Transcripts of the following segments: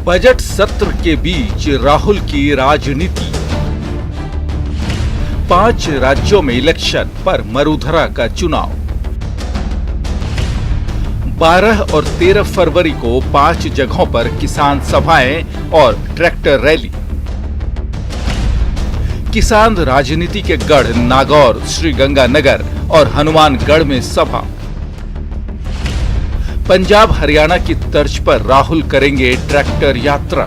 Budget सत्र के बीच राहुल की राजनीति। 5 राज्यों में इलेक्शन पर मरुधरा का चुनाव। 12 और 13 फरवरी को 5 जगहों पर किसान सभाएं और ट्रैक्टर रैली। किसान राजनीति के गढ़ नागौर, श्रीगंगानगर और हनुमानगढ़ में सभा। पंजाब हरियाणा की तर्ज पर राहुल करेंगे ट्रैक्टर यात्रा।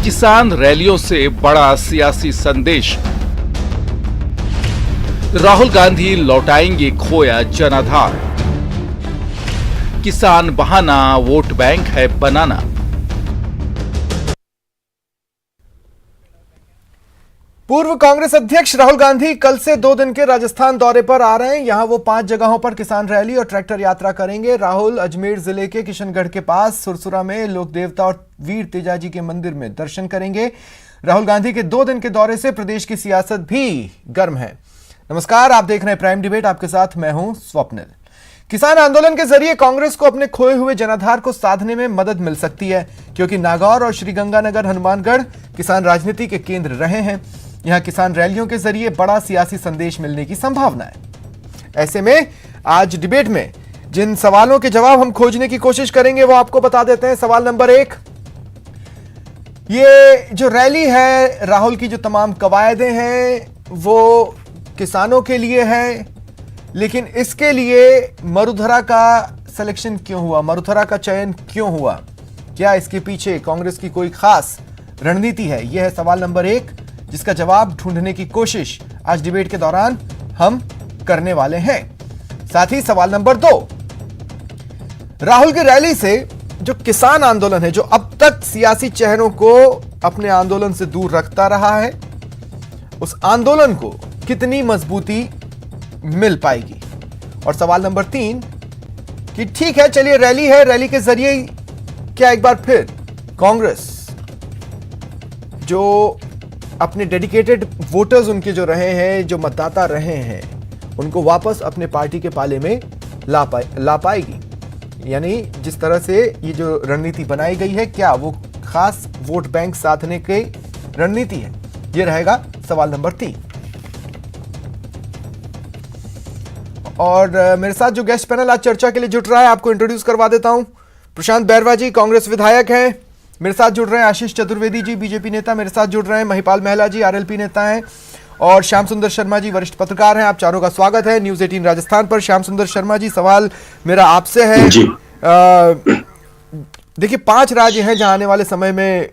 किसान रैलियों से बड़ा सियासी संदेश। राहुल गांधी लौटाएंगे खोया जनाधार। किसान बहाना वोट बैंक है बनाना। पूर्व कांग्रेस अध्यक्ष राहुल गांधी कल से 2 दिन के राजस्थान दौरे पर आ रहे हैं। यहां वो 5 जगहों पर किसान रैली और ट्रैक्टर यात्रा करेंगे। राहुल अजमेर जिले के किशनगढ़ के पास सुरसुरा में लोक देवता और वीर तेजाजी के मंदिर में दर्शन करेंगे। राहुल गांधी के 2 दिन के दौरे से प्रदेश की सियासत भी गर्म है। नमस्कार, आप देख रहे हैं प्राइम डिबेट। आपके साथ मैं हूं स्वप्निल। किसान आंदोलन के जरिए कांग्रेस को अपने खोए हुए जनाधार को साधने में मदद मिल सकती है, क्योंकि नागौर और श्रीगंगानगर, हनुमानगढ़ किसान राजनीति के केंद्र रहे हैं। यहां किसान रैलियों के जरिए बड़ा सियासी संदेश मिलने की संभावना है। ऐसे में आज डिबेट में जिन सवालों के जवाब हम खोजने की कोशिश करेंगे वो आपको बता देते हैं। सवाल नंबर 1, ये जो रैली है, राहुल की जो तमाम कवायदें हैं वो किसानों के लिए है, लेकिन इसके लिए मरुधरा का सिलेक्शन क्यों हुआ, मरुधरा का चयन क्यों हुआ? क्या इसके पीछे कांग्रेस की कोई खास रणनीति है? यह है सवाल नंबर 1, जिसका जवाब ढूंढने की कोशिश आज डिबेट के दौरान हम करने वाले हैं। साथ ही सवाल नंबर 2, राहुल की रैली से जो किसान आंदोलन है, जो अब तक सियासी चेहरों को अपने आंदोलन से दूर रखता रहा है, उस आंदोलन को कितनी मजबूती मिल पाएगी? और सवाल नंबर 3 कि ठीक है, चलिए रैली है, रैली के जरिए क्या एक बार फिर कांग्रेस जो अपने डेडिकेटेड वोटर्स उनके जो रहे हैं, जो मतदाता रहे हैं, उनको वापस अपने पार्टी के पाले में ला पाएगी? यानी जिस तरह से ये जो रणनीति बनाई गई है, क्या वो खास वोट बैंक साधने की रणनीति है? ये रहेगा सवाल नंबर 3। और मेरे साथ जो गेस्ट पैनल आज चर्चा के लिए जुट रहा है, आपको इंट्रोड्यूस करवा देता हूं। प्रशांत बैरवा जी कांग्रेस विधायक हैं, मेरे साथ जुड़ रहे हैं। आशीष चतुर्वेदी जी बीजेपी नेता मेरे साथ जुड़ रहे हैं। महिपाल महला जी आरएलपी नेता हैं, और श्याम सुंदर शर्मा जी वरिष्ठ पत्रकार हैं। आप चारों का स्वागत है न्यूज़ 18 राजस्थान पर। श्याम सुंदर शर्मा जी, सवाल मेरा आपसे है। देखिए, 5 राज्य हैं जहां आने वाले समय में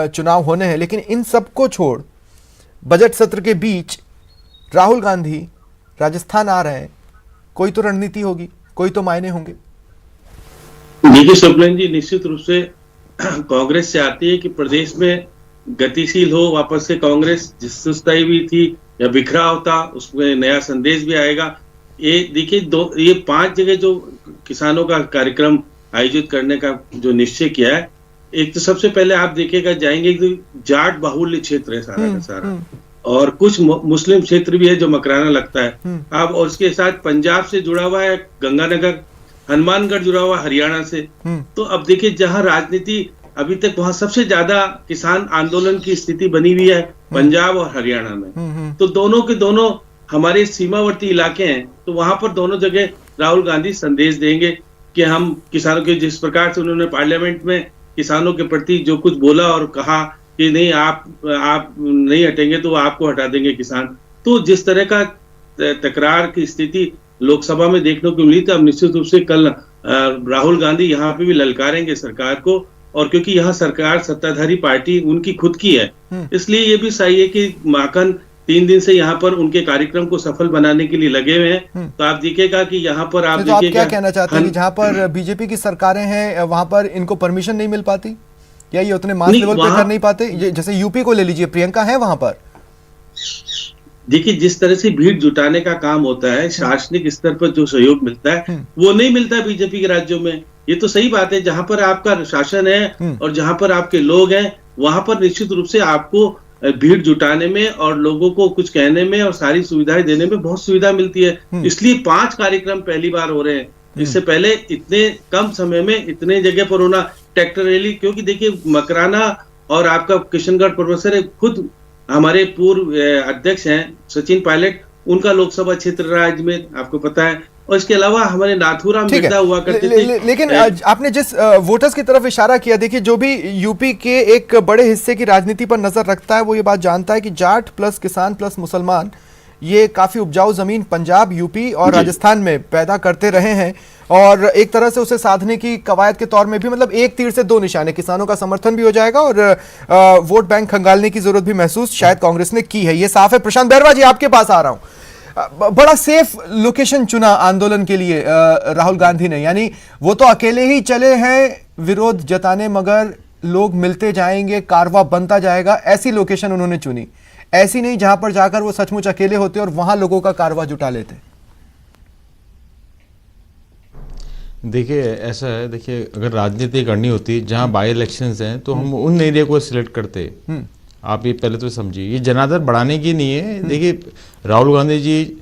चुनाव होने हैं, लेकिन इन सबको छोड़ बजट सत्र के बीच राहुल गांधी राजस्थान आ रहे हैं। कोई तो रणनीति होगी, कोई तो मायने होंगे। देखिए स्वप्निल जी, निश्चित रूप से कांग्रेस से आती है कि प्रदेश में गतिशील हो वापस से कांग्रेस, जिस सुस्ताई भी थी या बिखराव था, उसमें नया संदेश भी आएगा। ये देखिए, ये 5 जगह जो किसानों का कार्यक्रम आयोजित करने का जो निश्चय किया है, एक तो सबसे पहले आप देखिएगा जाएंगे तो जाट बाहुल्य क्षेत्र है सारा का सारा, और कुछ मुस्लिम क्षेत्र भी है जो मकराना लगता है। अब और उसके साथ पंजाब से जुड़ा हुआ है गंगानगर, हनुमानगढ़ जुड़ा हुआ हरियाणा से। तो अब देखिए, जहां राजनीति अभी तक, वहां सबसे ज्यादा किसान आंदोलन की स्थिति बनी हुई है पंजाब और हरियाणा में। तो दोनों के दोनों हमारे सीमावर्ती इलाके हैं, तो वहां पर दोनों जगह राहुल गांधी संदेश देंगे कि हम किसानों के, जिस प्रकार से उन्होंने पार्लियामेंट में किसानों के प्रति जो कुछ बोला और कहा कि नहीं, आप नहीं हटेंगे तो आपको हटा देंगे किसान, तो जिस तरह का तकरार की स्थिति लोकसभा में देखने को मिली, तो अब निश्चित रूप से कल राहुल गांधी यहाँ पे भी ललकारेंगे सरकार को। और क्योंकि यहाँ सरकार सत्ताधारी पार्टी उनकी खुद की है, इसलिए ये भी सही है कि माखन 3 दिन से यहाँ पर उनके कार्यक्रम को सफल बनाने के लिए लगे हुए हैं। तो आप देखिएगा कि यहाँ पर आप देखिएगा, क्या कहना चाहते हैं कि जहाँ पर बीजेपी की सरकारें हैं वहां पर इनको परमिशन नहीं मिल पाती, या ये उतने मास लेवल पे कर नहीं पाते? जैसे यूपी को ले लीजिए, प्रियंका है वहां पर। देखिए, जिस तरह से भीड़ जुटाने का काम होता है, शासनिक स्तर पर जो सहयोग मिलता है वो नहीं मिलता है बीजेपी के राज्यों में। ये तो सही बात है, जहां पर आपका शासन है और जहां पर आपके लोग हैं, वहां पर निश्चित रूप से आपको भीड़ जुटाने में और लोगों को कुछ कहने में और सारी सुविधाएं देने में बहुत सुविधा मिलती है। इसलिए 5 कार्यक्रम पहली बार हो रहे हैं। इससे पहले इतने कम समय में इतने जगह पर होना, ट्रैक्टर रैली, क्योंकि देखिए मकराना और आपका किशनगढ़ प्रोफेसर है, खुद हमारे पूर्व अध्यक्ष हैं सचिन पायलट, उनका लोकसभा क्षेत्र राज्य में आपको पता है, और इसके अलावा हमारे नाथूराम मिर्जा हुआ करते थे। लेकिन आपने जिस वोटर्स की तरफ इशारा किया, देखिए जो भी यूपी के एक बड़े हिस्से की राजनीति पर नजर रखता है वो ये बात जानता है कि जाट प्लस किसान प्लस मुसलमान ये काफी उपजाऊ जमीन पंजाब, यूपी और राजस्थान में पैदा करते रहे हैं, और एक तरह से उसे साधने की कवायद के तौर में भी, मतलब एक तीर से दो निशाने, किसानों का समर्थन भी हो जाएगा और वोट बैंक खंगालने की जरूरत भी महसूस शायद कांग्रेस ने की है, ये साफ है। प्रशांत बैरवा जी, आपके पास आ रहा हूं। बड़ा सेफ लोकेशन चुना आंदोलन के लिए राहुल गांधी ने, यानी वो तो अकेले ही चले हैं विरोध जताने, मगर लोग मिलते जाएंगे, कारवा बनता जाएगा, ऐसी लोकेशन उन्होंने चुनी, ऐसी नहीं जहां पर जाकर वो सचमुच अकेले होते और वहां लोगों का कारवा जुटा लेते। देखिए ऐसा है, देखिए अगर राजनीति करनी होती जहां बाई इलेक्शंस हैं तो हम उन एरिया को सिलेक्ट करते। आप ये पहले तो समझिए, ये जनाधार बढ़ाने की नहीं है। देखिए राहुल गांधी जी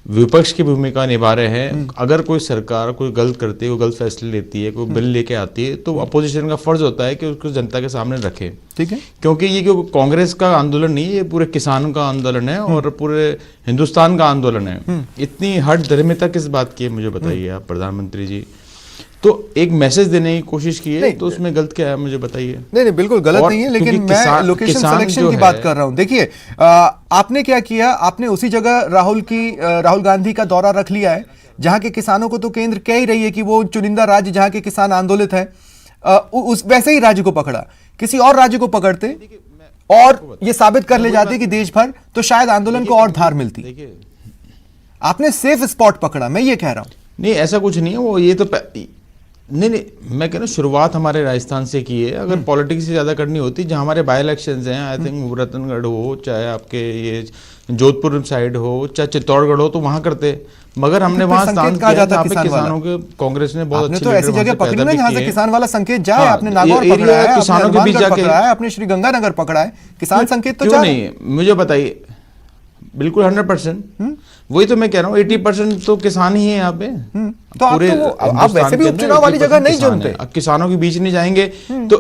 विपक्ष की भूमिका निभा रहे हैं। अगर कोई सरकार कोई गलत करती है, कोई गलत फैसले लेती है, कोई बिल लेके आती है, तो अपोजिशन का फर्ज होता है कि उसको जनता के सामने रखे। ठीक है, क्योंकि ये कांग्रेस का आंदोलन नहीं है, ये पूरे किसानों का आंदोलन है और पूरे हिंदुस्तान का आंदोलन है। इतनी हट धर्मिता किस बात की है मुझे बताइए आप प्रधानमंत्री जी। तो एक मैसेज देने की कोशिश की है, तो उसमें गलत क्या है मुझे बताइए। नहीं बिल्कुल गलत नहीं है, लेकिन मैं लोकेशन सिलेक्शन की बात कर रहा हूं। देखिए आपने क्या किया, आपने उसी जगह राहुल गांधी का दौरा रख लिया है जहां के किसानों को तो केंद्र कह ही रही है कि वो चुनिंदा राज्य जहां के किसान आंदोलित है, उस वैसे ही राज्य को पकड़ा। किसी और राज्य को पकड़ते और ये साबित कर ले जाते कि देश भर, तो शायद आंदोलन को और धार मिलती। आपने सेफ स्पॉट पकड़ा, मैं ये कह रहा हूं। नहीं ऐसा कुछ नहीं है, वो ये तो नहीं मैं कह रहा हूँ शुरुआत हमारे राजस्थान से की है। अगर पॉलिटिक्स से ज़्यादा करनी होती, जहाँ हमारे बाई इलेक्शंस हैं, आई थिंक रतनगढ़ हो, चाहे आपके ये जोधपुर साइड हो, चाहे चित्तौड़गढ़ हो, तो वहाँ करते। मगर हमने वहाँ स्थान किया जहाँ पे किसानों के कांग्रेस ने बहुत अच्छे तो ऐसी जगह पकड़ी ना जहाँ से किसान वाला संकेत जाए। आपने नागौर पकड़ा है, किसानों के बीच जाके आपने श्रीगंगानगर पकड़ा है, किसान संकेत तो क्यों नहीं, मुझे बताइए। बिल्कुल 100%। वही तो मैं कह रहा हूँ, 80% तो किसान ही है यहाँ पे। तो आप वैसे भी उपचुनाव वाली जगह नहीं चुनते। किसानों के बीच नहीं जाएंगे तो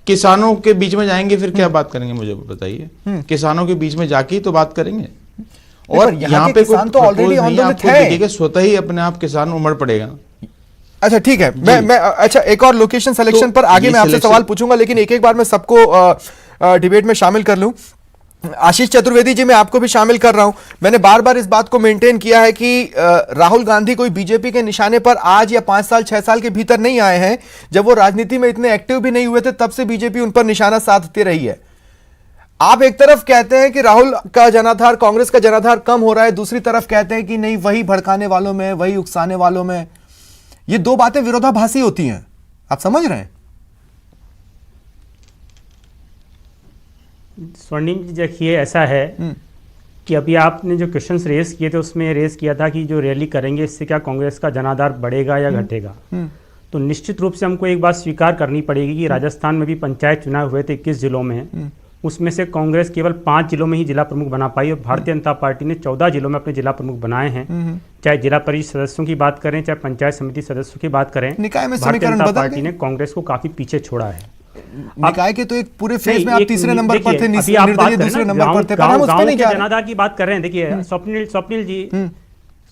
किसानों के बीच में जाएंगे फिर क्या बात करेंगे मुझे बताइए। किसानों के बीच में जाके ही तो बात करेंगे। और यहाँ पे किसान तो ऑलरेडी आंदोलित है, स्वतः ही अपने आप किसान उमड़ पड़ेगा। अच्छा ठीक है, मैं अच्छा एक और लोकेशन सिलेक्शन पर आगे मैं आपसे सवाल पूछूंगा, लेकिन एक एक बार मैं सबको डिबेट में शामिल कर लूं। आशीष चतुर्वेदी जी, मैं आपको भी शामिल कर रहा हूं। मैंने बार बार इस बात को मेंटेन किया है कि राहुल गांधी कोई बीजेपी के निशाने पर आज या 5 साल 6 साल के भीतर नहीं आए हैं। जब वो राजनीति में इतने एक्टिव भी नहीं हुए थे, तब से बीजेपी उन पर निशाना साधती रही है। आप एक तरफ कहते हैं कि राहुल का जनाधार, कांग्रेस का जनाधार कम हो रहा है, दूसरी तरफ कहते हैं कि नहीं, वही भड़काने वालों में, वही उकसाने वालों में। ये दो बातें विरोधाभासी होती हैं, आप समझ रहे हैं? स्वर्णिम जी देखिए, ऐसा है कि अभी आपने जो क्वेश्चंस रेस किए थे उसमें रेस किया था कि जो रैली करेंगे इससे क्या कांग्रेस का जनाधार बढ़ेगा या घटेगा। तो निश्चित रूप से हमको एक बात स्वीकार करनी पड़ेगी कि राजस्थान में भी पंचायत चुनाव हुए थे 21 जिलों में, उसमें से कांग्रेस केवल 5 जिलों में ही जिला प्रमुख बना पाई और भारतीय जनता पार्टी ने 14 जिलों में अपने जिला प्रमुख बनाए हैं। चाहे जिला परिषद सदस्यों की बात करें, चाहे पंचायत समिति सदस्यों की बात करें, भारतीय जनता पार्टी ने कांग्रेस को काफी पीछे छोड़ा है। निकाय के तो एक पूरे फेज में आप तीसरे नंबर पर थे, निर्दलीय दूसरे नंबर पर थे, पर हम उस पे नहीं जा रहे। जनाधार की बात कर रहे हैं। देखिए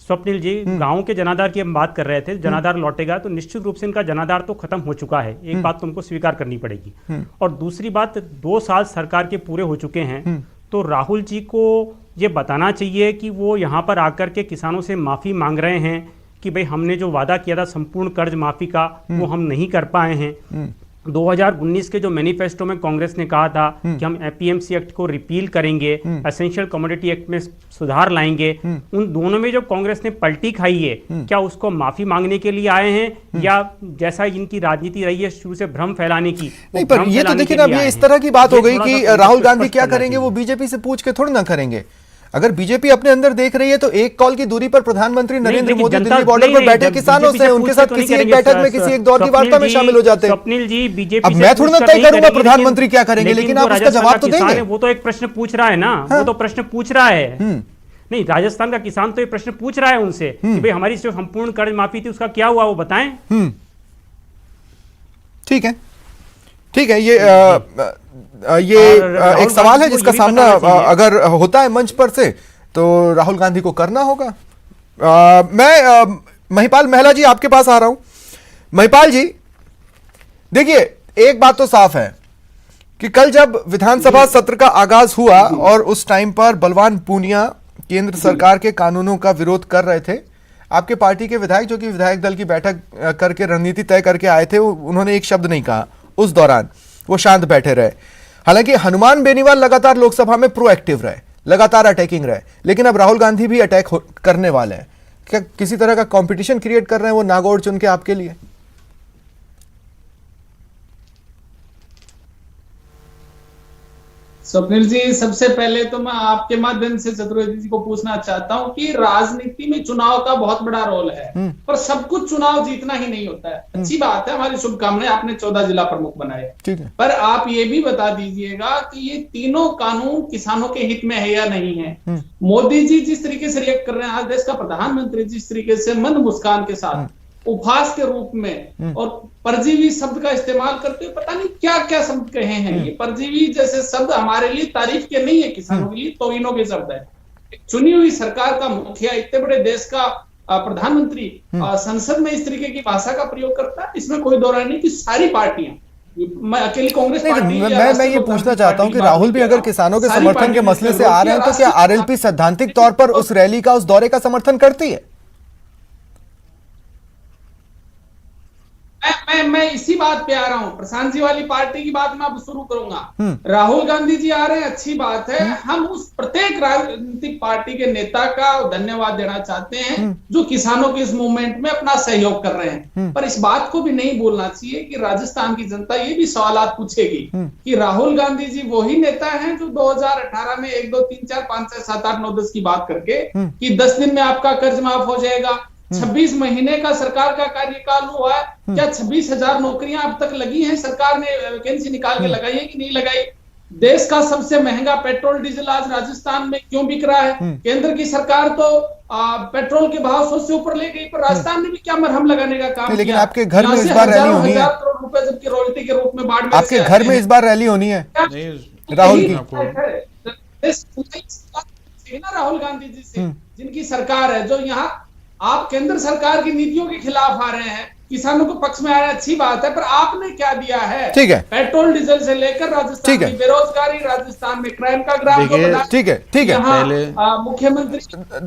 स्वप्निल जी गांव के जनाधार की हम बात कर रहे थे। जनाधार लौटेगा तो निश्चित रूप से इनका जनाधार तो खत्म हो चुका है, एक बात तुमको स्वीकार करनी पड़ेगी। और दूसरी बात, 2 साल सरकार के पूरे हो चुके हैं, तो राहुल जी को ये बताना चाहिए कि वो यहाँ पर आकर के किसानों से माफी मांग रहे हैं कि भाई हमने जो वादा किया था संपूर्ण कर्ज माफी का, वो हम नहीं कर पाए हैं। 2019 के जो मैनिफेस्टो में कांग्रेस ने कहा था कि हम एपीएमसी एक्ट को रिपील करेंगे, एसेंशियल कमोडिटी एक्ट में सुधार लाएंगे, उन दोनों में जो कांग्रेस ने पलटी खाई है, क्या उसको माफी मांगने के लिए आए हैं या जैसा इनकी राजनीति रही है शुरू से भ्रम फैलाने की? नहीं, पर ये तो देखिए ना, ये इस तरह की बात हो गई कि राहुल गांधी क्या करेंगे वो बीजेपी से पूछ के थोड़ी ना करेंगे। अगर बीजेपी अपने अंदर देख रही है तो एक कॉल की दूरी पर प्रधानमंत्री नरेंद्र मोदी दिल्ली बॉर्डर पर बैठे किसानों से, उनके साथ किसी एक बैठक में, किसी एक दौर की वार्ता में शामिल हो जाते हैं। स्वप्निल जी, बीजेपी अब मैं थोड़ी ना तय करूंगा प्रधानमंत्री क्या करेंगे, लेकिन आप उसका जवाब तो देंगे। वो तो एक प्रश्न पूछ रहा है ना, वो तो प्रश्न पूछ रहा है। नहीं, राजस्थान का किसान तो ये प्रश्न पूछ रहा है उनसे कि भाई हमारी जो संपूर्ण कर्ज माफी थी उसका क्या हुआ, वो बताएं। ठीक है, ठीक है। ये राहुल एक सवाल है गांधी को जिसका ये भी सामना बताना चाहिए। अगर होता है मंच पर से तो राहुल गांधी को करना होगा। मैं महिपाल महला जी आपके पास आ रहा हूं। महिपाल जी, देखिए, एक बात तो साफ है कि कल जब विधानसभा सत्र का आगाज हुआ और उस टाइम पर बलवान पूनिया केंद्र सरकार के कानूनों का विरोध कर रहे थे, आपके पार्टी के विधायक जो कि विधायक दल की बैठक करके रणनीति तय करके आए थे, उन्होंने एक शब्द नहीं कहा उस दौरान, वो शांत बैठे रहे। हालांकि हनुमान बेनीवाल लगातार लोकसभा में प्रोएक्टिव रहे, लगातार अटैकिंग रहे, लेकिन अब राहुल गांधी भी अटैक करने वाले हैं। क्या किसी तरह का कंपटीशन क्रिएट कर रहे हैं वो नागौर चुन के आपके लिए? स्वप्निल जी, सबसे पहले तो मैं आपके माध्यम से चतुर्वेदी जी को पूछना चाहता हूं कि राजनीति में चुनाव का बहुत बड़ा रोल है, पर सब कुछ चुनाव जीतना ही नहीं होता है। अच्छी बात है, हमारी शुभकामनाएं, आपने 14 जिला प्रमुख बनाए, ठीक है, पर आप ये भी बता दीजिएगा कि ये तीनों कानून किसानों के हित में है या नहीं है। मोदी जी जिस तरीके से रिएक्ट कर रहे हैं, आज देश का प्रधानमंत्री जिस तरीके से मंद मुस्कान के साथ उपहास के रूप में और परजीवी शब्द का इस्तेमाल करते हुए पता नहीं क्या क्या शब्द कहे हैं। ये परजीवी जैसे शब्द हमारे लिए तारीफ के नहीं है, किसानों के लिए तौहीनों के शब्द है। चुनी हुई सरकार का मुखिया, इतने बड़े देश का प्रधानमंत्री संसद में इस तरीके की भाषा का प्रयोग करता है, इसमें कोई दो राय नहीं कि सारी पार्टियां, मैं अकेली कांग्रेस पार्टी, मैं ये पूछना चाहता हूं कि राहुल भी अगर किसानों के समर्थन के मसले से आ रहे हैं तो क्या आरएलपी सैद्धांतिक तौर पर उस रैली का, उस दौरे का समर्थन करती है? मैं इसी बात पे आ रहा हूं, प्रशांत जी वाली पार्टी की बात मैं अब शुरू करूंगा। राहुल गांधी जी आ रहे हैं, अच्छी बात है। हम उस प्रत्येक राजनीतिक पार्टी के नेता का धन्यवाद देना चाहते हैं जो किसानों के इस मूवमेंट में अपना सहयोग कर रहे हैं, पर इस बात को भी नहीं बोलना चाहिए कि राजस्थान की जनता ये भी सवालात पूछेगी कि राहुल गांधी जी वही नेता हैं जो 2018 में 1 2 3 4 5 6 7 8 9 10 की बात करके कि 10 दिन में आपका कर्ज माफ हो जाएगा, 26 महीने का सरकार का कार्यकाल हुआ है, क्या 26,000 नौकरियां अब तक लगी हैं? सरकार ने वैकेंसी निकाल के लगाई है कि नहीं लगाई? देश का सबसे महंगा पेट्रोल डीजल आज राजस्थान में क्यों बिक रहा है? केंद्र की सरकार तो पेट्रोल के भाव 100 से ऊपर ले गई, पर राजस्थान ने भी क्या मरहम लगाने का काम लेकिन किया? आपके घर में इस बार रैली होनी है, हजार करोड़ रुपए जबकि रॉयल्टी के रूप में बाढ़ में आपके घर में इस बार रैली होनी है राहुल की। राहुल गांधी जी से जिनकी सरकार है, जो यहाँ आप केंद्र सरकार की नीतियों के खिलाफ आ रहे हैं, किसानों को पक्ष में आ रहे हैं, अच्छी बात है, पर आपने क्या दिया है? ठीक है, पेट्रोल डीजल से लेकर राजस्थान में बेरोजगारी, राजस्थान में क्राइम का ग्राफ, ठीक है, ठीक है। मुख्यमंत्री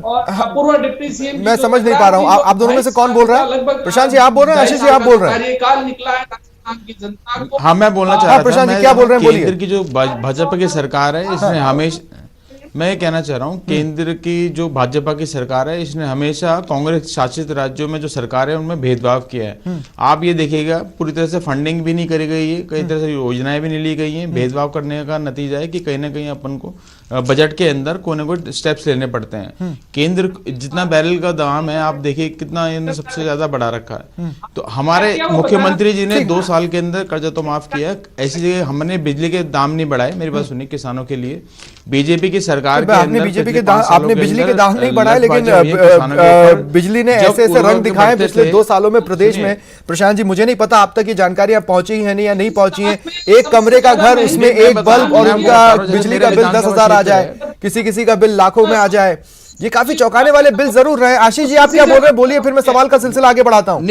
और पूर्व डिप्टी सीएम, मैं समझ नहीं पा रहा हूँ, आप दोनों में से कौन बोल रहा है? प्रशांत जी आप बोल रहे हैं, आशीष जी आप बोल रहे हैं? कार्यकाल निकला है राजस्थान की जनता को। हाँ, मैं बोलना चाह रहा था, प्रशांत जी क्या बोल रहे हैं, बोलिए। केंद्र की जो भाजपा की सरकार है, इसने हमेशा, मैं ये कहना चाह रहा हूँ, केंद्र की जो भाजपा की सरकार है, इसने हमेशा कांग्रेस शासित राज्यों में जो सरकार है उनमें भेदभाव किया है। आप ये देखिएगा, पूरी तरह से फंडिंग भी नहीं करी गई है, कई तरह से योजनाएं भी नहीं ली गई हैं। भेदभाव करने का नतीजा है कि कहीं ना कहीं अपन को बजट के अंदर कोई ना कोई स्टेप्स लेने पड़ते हैं। केंद्र जितना बैरल का दाम है, आप देखिए कितना इन्होंने सबसे ज्यादा बढ़ा रखा है। तो हमारे मुख्यमंत्री जी ने 2 साल के अंदर कर्जा तो माफ किया, ऐसी जगह हमने बिजली के दाम नहीं बढ़ाए। मेरी बात सुनिए, किसानों के लिए बीजेपी की सरकार के आपने बीजेपी के दाम, आपने बिजली के दाम नहीं बढ़ाए, लेकिन बिजली ने ऐसे ऐसे रंग दिखाए पिछले 2 सालों में प्रदेश में। प्रशांत जी, मुझे नहीं पता आप तक ये जानकारियां पहुंची है नहीं या नहीं पहुंची है। एक कमरे का घर, उसमें एक बल्ब और उनका बिजली का बिल 10,000 आ जाए, किसी का बिल लाखों में आ जाए। ये काफी चौंकाने वाले बिल जरूर रहे। आशीष जी आप क्या बोल रहे हैं, बोलिए, फिर मैं सवाल का सिलसिला आगे बढ़ाता हूं।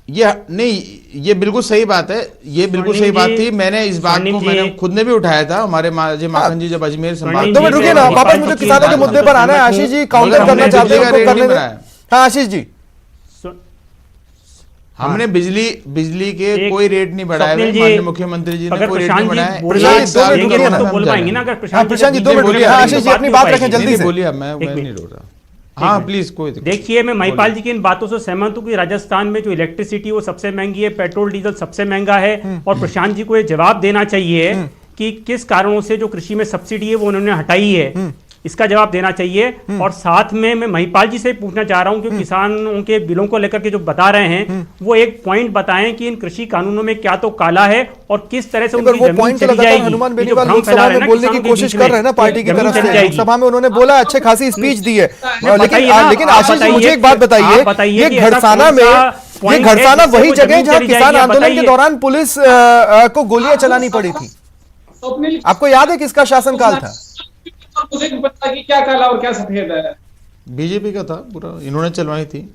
ये बिल्कुल सही बात है, ये बिल्कुल सही बात थी। मैंने इस बात को मैंने खुद ने भी उठाया था। हमारे माखन जी जब अजमेर संभाल, 2 मिनट रुकिए ना, वापस मुझे किसानों के मुद्दे पर आना है। आशीष जी काउंटर करना चाहते हैं, हाँ आशीष जी। हमने बिजली के कोई रेट नहीं बढ़ाए, माननीय मुख्यमंत्री जी ने कोई रेट नहीं बढ़ाया। प्रशांत जी 2 मिनट रुकिए, आशीष जी अपनी बात रखें जल्दी से। बोलिए, मैं नहीं रोक रहा। हाँ प्लीज, कोई देखिए, मैं महिपाल जी की इन बातों से सहमत हूँ कि राजस्थान में जो इलेक्ट्रिसिटी वो सबसे महंगी है, पेट्रोल डीजल सबसे महंगा है, और प्रशांत जी को ये जवाब देना चाहिए कि किस कारणों से जो कृषि में सब्सिडी है वो उन्होंने हटाई है, इसका जवाब देना चाहिए। और साथ में मैं महिपाल जी से पूछना चाह रहा हूं कि किसानों के बिलों को लेकर के जो बता रहे हैं, वो एक पॉइंट बताएं कि इन कृषि कानूनों में क्या तो काला है और किस तरह से उनकी जमीन चली जाएगी। हनुमान बेनीवाल लोकसभा में बोलने की कोशिश कर रहे हैं ना पार्टी की तरफ से, लोकसभा में उन्होंने बोला, अच्छे खासी स्पीच दी है। लेकिन आशीष जी मुझे एक बात बताइए, ये घरसाना में ये point है घरसाना जिससे वही वो जगह जमीन जहां चली किसान जाएगी, आप आंदोलन के बताइए। दौरान पुलिस को गोलियां चलानी पड़ी थी। स्वप्निल, आपको याद है किसका शासनकाल था? मुझे नहीं पता कि क्या काला और क्या सफेद है। बीजेपी का था पूरा, इन्होंने चलवाई थी।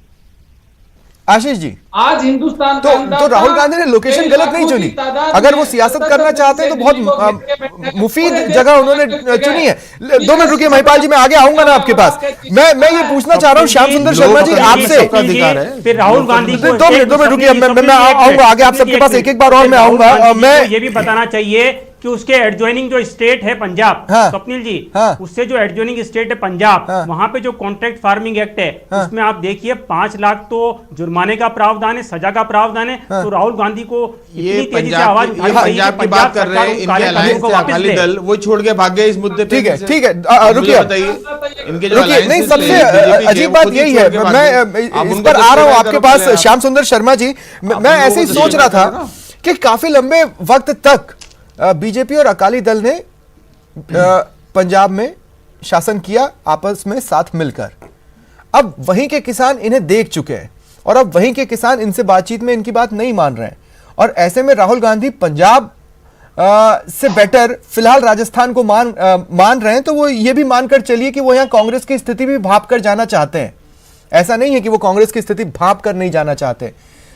आशीष जी, आज हिंदुस्तान का तो अंदाजा राहुल गांधी ने लोकेशन कई गलत नहीं लाखों चुनी। की तादाद अगर वो में सियासत उत्तर करना प्रदेश चाहते हैं तो से बहुत दिल्ली को घेर के बैठे हैं। मुफीद पूरे देश जगह में उन्होंने जगह चुनी है। है। 2 मिनट रुकिए महिपाल जी, मैं आगे आऊंगा ना आपके पास। मैं ये पूछना चाह रहा हूँ श्याम सुंदर शर्मा जी आपसे। सबका अधिकार है। फिर राहुल गांधी को 2 मिनट रुकिए, मैं आऊंगा आगे, आप सबके पास एक एक बार और मैं आऊंगा। मैं ये भी बताना चाहिए कि उसके एडजॉइनिंग जो स्टेट है पंजाब, हाँ, स्वप्निल जी, हाँ, उससे जो एडजॉइनिंग स्टेट है पंजाब, हाँ, वहां पे जो कॉन्ट्रैक्ट फार्मिंग एक्ट है, हाँ, उसमें आप देखिए 5 लाख तो जुर्माने का प्रावधान है, सजा का प्रावधान है। हाँ, तो राहुल गांधी को ये इतनी तेजी से आवाज उठानी पड़ी कि पंजाब की बात कर रहे हैं, इनके अलायंस थे अकाली दल, वो छोड़ के भाग गए इस मुद्दे पे। ठीक है, ठीक है, रुकिए, बताइए इनके जो रुकिए। नहीं, सबसे अजीब बात यही है, मैं इस पर आ रहा हूं आपके पास श्याम सुंदर शर्मा जी। मैं ऐसे ही सोच रहा था कि काफी लंबे वक्त तक बीजेपी और अकाली दल ने पंजाब में शासन किया आपस में साथ मिलकर। अब वहीं के किसान इन्हें देख चुके हैं और अब वहीं के किसान इनसे बातचीत में इनकी बात नहीं मान रहे हैं, और ऐसे में राहुल गांधी पंजाब से बेटर फिलहाल राजस्थान को मान रहे हैं। तो वो ये भी मानकर चलिए कि वो यहाँ कांग्रेस की स्थिति भी भांप कर जाना चाहते हैं। ऐसा नहीं है कि वो कांग्रेस की स्थिति भांप कर नहीं जाना चाहते।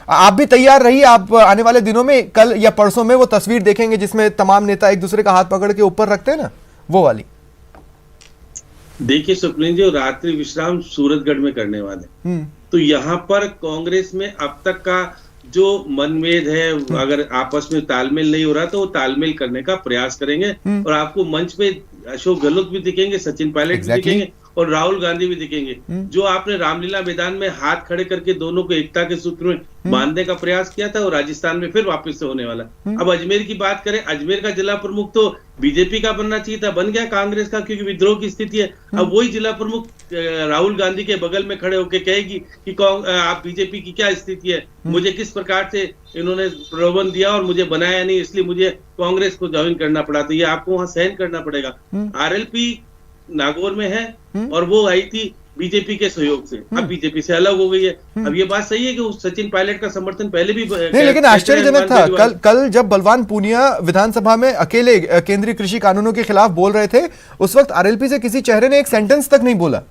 आप भी तैयार रहिए, आप आने वाले दिनों में कल या परसों में वो तस्वीर देखेंगे जिसमें तमाम नेता एक दूसरे का हाथ पकड़ के ऊपर रखते हैं ना, वो वाली। देखिए स्वप्निल जी, रात्रि विश्राम सूरतगढ़ में करने वाले, तो यहाँ पर कांग्रेस में अब तक का जो मनभेद है, अगर आपस में तालमेल नहीं हो रहा तो वो तालमेल करने का प्रयास करेंगे। और आपको मंच पे अशोक गहलोत भी दिखेंगे, सचिन पायलट भी दिखेंगे और राहुल गांधी भी दिखेंगे। जो आपने रामलीला मैदान में हाथ खड़े करके दोनों को एकता के सूत्र में बांधने का प्रयास किया था, वो राजस्थान में फिर वापस से होने वाला। अब अजमेर की बात करें, अजमेर का जिला प्रमुख तो बीजेपी का बनना चाहिए था, बन गया कांग्रेस का, क्योंकि विद्रोह की स्थिति है। अब वही जिला प्रमुख राहुल गांधी के बगल में खड़े होकर कहेगी कि आप बीजेपी की क्या स्थिति है, मुझे किस प्रकार से इन्होंने प्रलोभन दिया और मुझे बनाया नहीं, इसलिए मुझे कांग्रेस को ज्वाइन करना पड़ा। तो ये आपको वहां सहन करना पड़ेगा। आरएलपी नागौर में है और वो आई थी बीजेपी के सहयोग से, अब बीजेपी से अलग हो गई है। अब ये बात सही है कि उस सचिन पायलट का समर्थन पहले भी नहीं, लेकिन आश्चर्यजनक था कल जब बलवान पूनिया विधानसभा में अकेले केंद्रीय कृषि कानूनों के खिलाफ बोल रहे थे, उस वक्त आरएलपी से किसी चेहरे ने एक सेंटेंस तक नहीं बोला।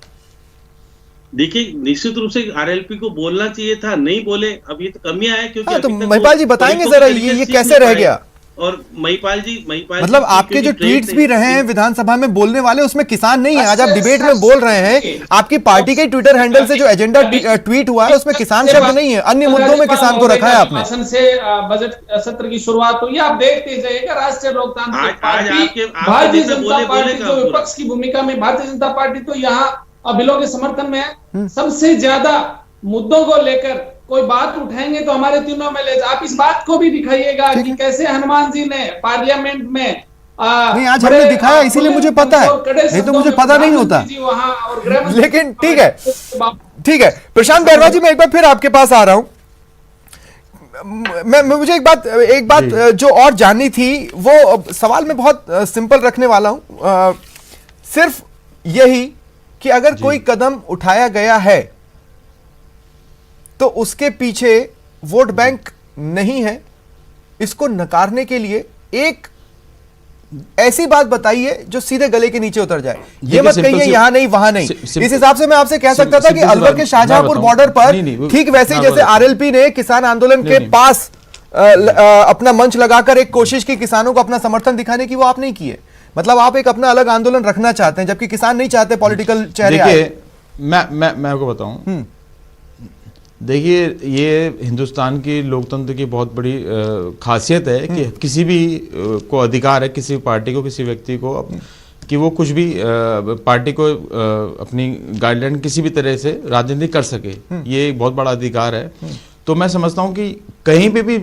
देखिए, निश्चित रूप से आरएलपी को बोलना चाहिए था, नहीं बोले। अब ये तो कमियां है, क्योंकि तो महिपाल जी बताएंगे जरा ये कैसे रह गया? और महिपाल जी मतलब आपके जो ट्वीट्स भी रहे हैं विधानसभा में बोलने वाले, उसमें किसान नहीं है। आज आप डिबेट में बोल रहे हैं, आपकी पार्टी के ट्विटर हैंडल से जो एजेंडा ट्वीट हुआ है उसमें किसान शब्द नहीं है, अन्य मुद्दों में किसान को रखा है आपने। शासन से बजट सत्र की शुरुआत हुई, आप देखते जाइएगा राष्ट्रीय लोकतांत्रिक पार्टी, भारतीय जनता पार्टी जो विपक्ष की भूमिका में, भारतीय जनता पार्टी तो यहाँ बिलों के समर्थन में है। सबसे ज्यादा मुद्दों को लेकर कोई बात उठाएंगे तो हमारे तीनों में ले जाए। आप इस बात को भी दिखाइएगा कि कैसे हनुमान जी ने पार्लियामेंट में नहीं, आज हमने दिखाया, इसीलिए मुझे पता है, नहीं तो मुझे पता नहीं होता। लेकिन ठीक है, ठीक है प्रशांत बैरवा जी, मैं एक बार फिर आपके पास आ रहा हूं। मुझे एक बात जो और जाननी थी, वो सवाल मैं बहुत सिंपल रखने वाला हूं, सिर्फ यही कि अगर कोई कदम उठाया गया है तो उसके पीछे वोट बैंक नहीं है, इसको नकारने के लिए एक ऐसी बात बताइए जो सीधे गले के नीचे उतर जाए। ये मत कहिए यहां नहीं वहां नहीं। इस हिसाब से मैं आपसे कह सकता था कि अलवर के शाहजहांपुर बॉर्डर पर ठीक वैसे ही जैसे आरएलपी ने किसान आंदोलन के पास अपना मंच लगाकर एक कोशिश की किसानों को अपना समर्थन दिखाने की, वो आप नहीं किए। मतलब आप एक अपना अलग आंदोलन रखना चाहते हैं, जबकि किसान नहीं चाहते पॉलिटिकल चेहरे आए। मैं आपको बताऊं, देखिए ये हिंदुस्तान की लोकतंत्र की बहुत बड़ी खासियत है कि किसी भी को अधिकार है, किसी पार्टी को, किसी व्यक्ति को, कि वो कुछ भी पार्टी को अपनी गाइडलाइन किसी भी तरह से राजनीति कर सके। ये एक बहुत बड़ा अधिकार है। तो मैं समझता हूँ कि कहीं पे भी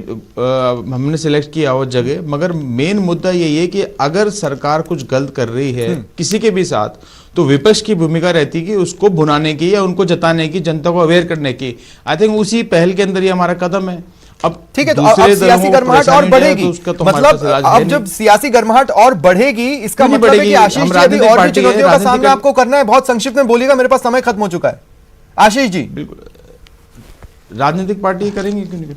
हमने सिलेक्ट किया वो जगह, मगर मेन मुद्दा यही है कि अगर सरकार कुछ गलत कर रही है किसी के भी साथ, तो विपक्ष की भूमिका रहती है कि उसको भुनाने की या उनको जताने की, जनता को अवेयर करने की। आई थिंक उसी पहल के अंदर ही हमारा कदम है। अब ठीक है, तो अब सियासी गर्माहट और बढ़ेगी, मतलब अब जब सियासी गर्माहट और बढ़ेगी, इसका मतलब है कि आशीष जी अभी और भी चुनौतियों का सामना आपको करना है। बहुत संक्षिप्त में बोलिएगा, मेरे पास समय खत्म हो चुका है। आशीष जी। बिल्कुल, राजनीतिक पार्टी करेंगी क्यों नहीं?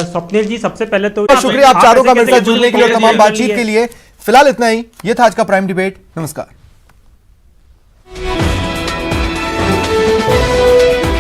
स्वप्निल जी, सबसे पहले तो शुक्रिया आप चारों का मेरे साथ जुड़ने के लिए और तमाम ये बातचीत के लिए। फिलहाल इतना ही। ये था आज का प्राइम डिबेट। नमस्कार।